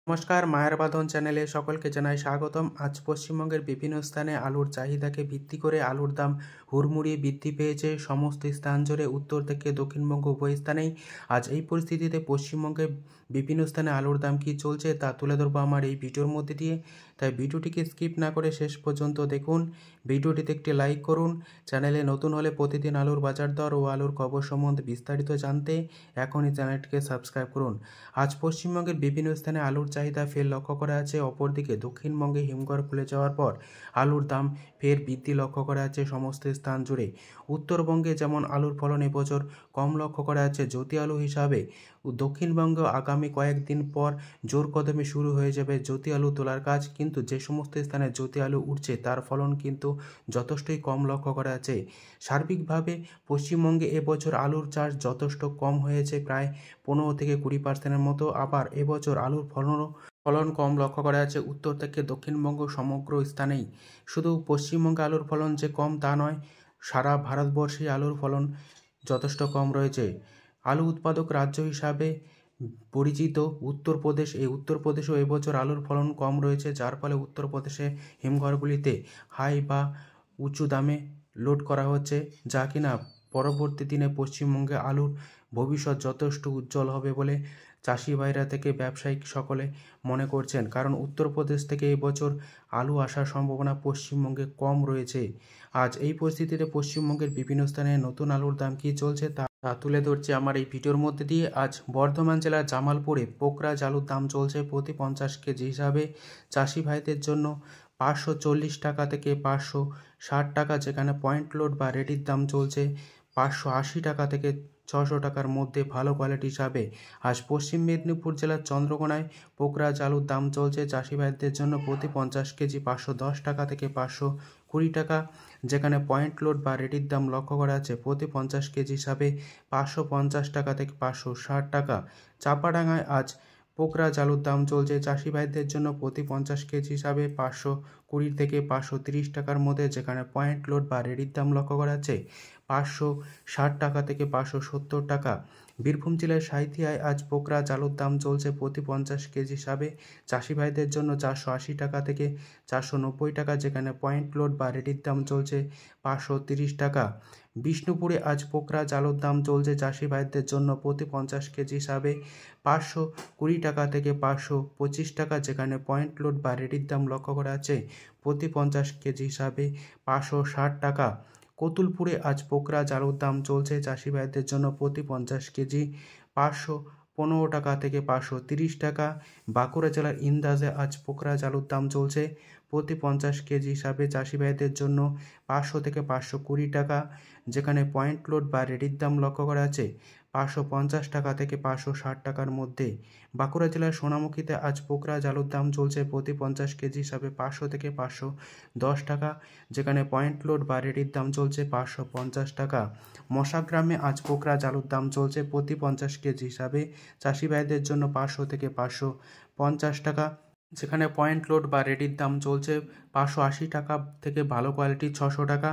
নমস্কার, মায়ের বাঁধন চ্যানেলে সকলকে জানাই স্বাগতম। আজ পশ্চিমবঙ্গের বিভিন্ন স্থানে আলুর চাহিদাকে ভিত্তি করে আলুর দাম হুড়মুড়িয়ে বৃদ্ধি পেয়েছে। সমস্ত স্থান জুড়ে উত্তর থেকে দক্ষিণবঙ্গ উভয় স্থানেই আজ এই পরিস্থিতিতে পশ্চিমবঙ্গে বিভিন্ন স্থানে আলুর দাম কী চলছে তা তুলে ধরবো আমার এই ভিডিওর মধ্যে দিয়ে। তাই ভিডিওটিকে স্কিপ না করে শেষ পর্যন্ত দেখুন। ভিডিওটিতে একটি লাইক করুন। চ্যানেলে নতুন হলে প্রতিদিন আলুর বাজার দর ও আলুর খবর সম্বন্ধে বিস্তারিত জানতে এখনই চ্যানেলটিকে সাবস্ক্রাইব করুন। আজ পশ্চিমবঙ্গের বিভিন্ন স্থানে আলুর চাহিদা ফের লক্ষ্য করা যাচ্ছে। অপরদিকে দক্ষিণবঙ্গে হিমঘর খুলে যাওয়ার পর আলুর দাম ফের বৃদ্ধি লক্ষ্য করা যাচ্ছে সমস্ত স্থান জুড়ে। উত্তরবঙ্গে যেমন আলুর ফলন এবছর কম লক্ষ্য করা যাচ্ছে জ্যোতি আলু হিসাবে, দক্ষিণবঙ্গে আগামী কয়েকদিন পর জোর কদমে শুরু হয়ে যাবে জ্যোতি আলু তোলার কাজ। কিন্তু যে সমস্ত স্থানে জ্যোতি আলু উঠছে তার ফলন কিন্তু যথেষ্টই কম লক্ষ্য করা যাচ্ছে। সার্বিকভাবে পশ্চিমবঙ্গে এবছর আলুর চাষ যথেষ্ট কম হয়েছে, প্রায় 15-20% মতো। আবার এবছর আলুর ফলন কম লক্ষ্য করা যাচ্ছে উত্তর থেকে দক্ষিণবঙ্গ সমগ্র স্থানেই। শুধু পশ্চিমবঙ্গে আলুর ফলন যে কম তা নয়, সারা ভারতবর্ষে আলুর ফলন যথেষ্ট কম রয়েছে। আলু উৎপাদক রাজ্য হিসাবে পরিচিত উত্তরপ্রদেশ, এই উত্তরপ্রদেশেও এবছর আলুর ফলন কম রয়েছে, যার ফলে উত্তরপ্রদেশে হিমঘরগুলিতে হাই বা উঁচু দামে লোড করা হচ্ছে, যা কিনা পরবর্তী দিনে পশ্চিমবঙ্গে আলুর ভবিষ্যৎ যথেষ্ট উজ্জ্বল হবে বলে চাষি ভাইরা থেকে ব্যবসায়িক সকলে মনে করছেন। কারণ উত্তরপ্রদেশ থেকে এবছর আলু আসার সম্ভাবনা পশ্চিমবঙ্গে কম রয়েছে। আজ এই পরিস্থিতিতে পশ্চিমবঙ্গের বিভিন্ন স্থানে নতুন আলুর দাম কী চলছে তা তুলে ধরছে আমার এই ভিডিওর মধ্যে দিয়ে। আজ বর্ধমান জেলার জামালপুরে পোকরাজ আলুর দাম চলছে প্রতি 50 কেজি হিসাবে চাষি ভাইদের জন্য 540 টাকা থেকে 560 টাকা, যেখানে পয়েন্ট লোড বা রেডির দাম চলছে 580 টাকা থেকে 600 টাকার মধ্যে ভালো কোয়ালিটি হিসাবে। আজ পশ্চিম মেদিনীপুর জেলার চন্দ্রকোনায় পোকরাজ আলুর দাম চলছে চাষি ভাইদের জন্য প্রতি 50 কেজি 510 টাকা থেকে 520 টাকা, যেখানে পয়েন্ট লোড বা রেডির দাম লক্ষ্য করা যাচ্ছে প্রতি 50 কেজি হিসাবে 550 টাকা থেকে 560 টাকা। চাপাডাঙ্গায় আজ পোকরাজ আলুর দাম চলছে চাষি ভাইদের জন্য প্রতি 50 কেজি হিসাবে 520 থেকে 530 টাকার মধ্যে, যেখানে পয়েন্ট লোড বা রেডির দাম লক্ষ্য করা যাচ্ছে 560 টাকা থেকে 570 টাকা। বীরভূম জেলার সাঁইথিয়ায় আজ পোকরাজ আলুর দাম চলছে প্রতি 50 কেজি হিসাবে চাষি ভাইদের জন্য 480 টাকা থেকে 490 টাকা, যেখানে পয়েন্ট লোড বা রেডির দাম চলছে 530 টাকা। বিষ্ণুপুরে আজ পোকরাজ আলুর দাম চলছে চাষি ভাইদের জন্য প্রতি 50 কেজি হিসাবে 520 টাকা থেকে 525 টাকা, যেখানে পয়েন্ট লোড বা রেডির দাম লক্ষ্য করা আছে প্রতি 50 কেজি হিসাবে 560 টাকা। কতুলপুরে আজ পোকরাজ আলুর দাম চলছে চাষি ভাইদের জন্য প্রতি 50 কেজি 515 টাকা থেকে 530 টাকা। বাঁকুড়া জেলার ইন্দাজে আজ পোকরাজ আলুর দাম চলছে প্রতি 50 কেজি হিসাবে চাষি ভাইদের জন্য 500 থেকে 520 টাকা, যেখানে পয়েন্ট লোড বা রেডির দাম লক্ষ্য করা আছে 550 টাকা থেকে 560 টাকার মধ্যে। বাঁকুড়া জেলার সোনামুখীতে আজ পোকরাজ আলুর দাম চলছে প্রতি 50 কেজি হিসাবে 500 থেকে 510 টাকা, যেখানে পয়েন্ট লোড বা রেডির দাম চলছে 550 টাকা। মশাগ্রামে আজ পোকরাজ আলুর দাম চলছে প্রতি 50 কেজি হিসাবে চাষি ভাইদের জন্য 500 থেকে 550 টাকা, যেখানে পয়েন্ট লোড বা রেডির দাম চলছে 580 টাকা থেকে ভালো কোয়ালিটি 600 টাকা।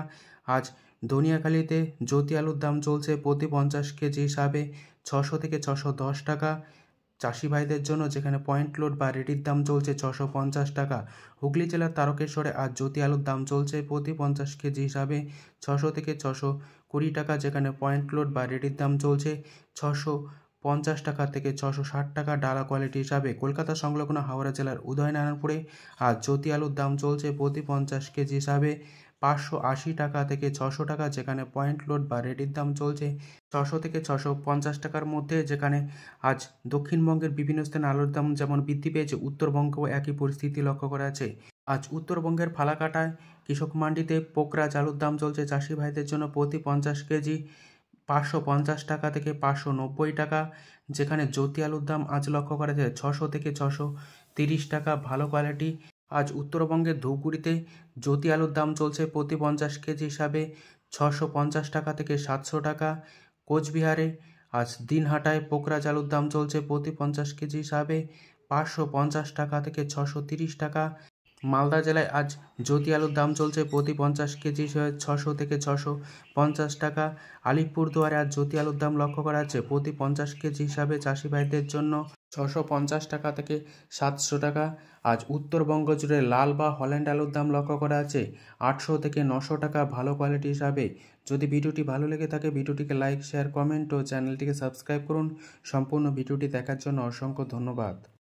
আজ দনিয়াখালীতে জ্যোতি আলুর দাম চলছে প্রতি 50 কেজি হিসাবে 600 থেকে 610 টাকা চাষি ভাইদের জন্য, যেখানে পয়েন্ট লোড বা রেডির দাম চলছে 650 টাকা। হুগলি জেলার তারকেশ্বরে আজ জ্যোতি আলুর দাম চলছে প্রতি 50 কেজি হিসাবে 600 থেকে 620 টাকা, যেখানে পয়েন্ট লোড বা রেডির দাম চলছে 650 টাকা থেকে 660 টাকা ডালা কোয়ালিটি হিসাবে। কলকাতা সংলগ্ন হাওড়া জেলার উদয়নারায়ণপুরে আজ জ্যোতি আলুর দাম চলছে প্রতি 50 কেজি হিসাবে 580 টাকা থেকে 600 টাকা, যেখানে পয়েন্ট লোড বা রেডির দাম চলছে 600 থেকে 650 টাকার মধ্যে। যেখানে আজ দক্ষিণবঙ্গের বিভিন্ন স্থানে আলুর দাম যেমন বৃদ্ধি পেয়েছে, উত্তরবঙ্গেও একই পরিস্থিতি লক্ষ্য করা আছে। আজ উত্তরবঙ্গের ফালাকাটায় কৃষক মান্ডিতে পোকরাজ আলুর দাম চলছে চাষি ভাইদের জন্য প্রতি 50 কেজি 550 টাকা থেকে 590 টাকা, যেখানে জ্যোতি আলুর দাম আজ লক্ষ্য করা যায় 600 থেকে 630 টাকা ভালো কোয়ালিটি। আজ উত্তরবঙ্গের ধূপগুড়িতে জ্যোতি আলুর দাম চলছে প্রতি 50 কেজি হিসাবে 650 টাকা থেকে 700 টাকা। কোচবিহারে আজ দিনহাটায় পোকরাজ আলুর দাম চলছে প্রতি 50 কেজি হিসাবে 550 টাকা থেকে 630 টাকা। মালদা জেলায় আজ জ্যোতি আলুর দাম চলছে প্রতি 50 কেজি হিসেবে 600 থেকে 650 টাকা। আলিপুরদুয়ারে আজ জ্যোতি আলুর দাম লক্ষ্য করা যাচ্ছে প্রতি 50 কেজি হিসাবে চাষি ভাইদের জন্য 650 টাকা থেকে 700 টাকা। আজ উত্তরবঙ্গ জুড়ে লাল বা হল্যান্ড আলুর দাম লক্ষ্য করা আছে 800 থেকে 900 টাকা ভালো কোয়ালিটি হিসাবে। যদি ভিডিওটি ভালো লেগে থাকে ভিডিওটিকে লাইক, শেয়ার, কমেন্ট ও চ্যানেলটিকে সাবস্ক্রাইব করুন। সম্পূর্ণ ভিডিওটি দেখার জন্য অসংখ্য ধন্যবাদ।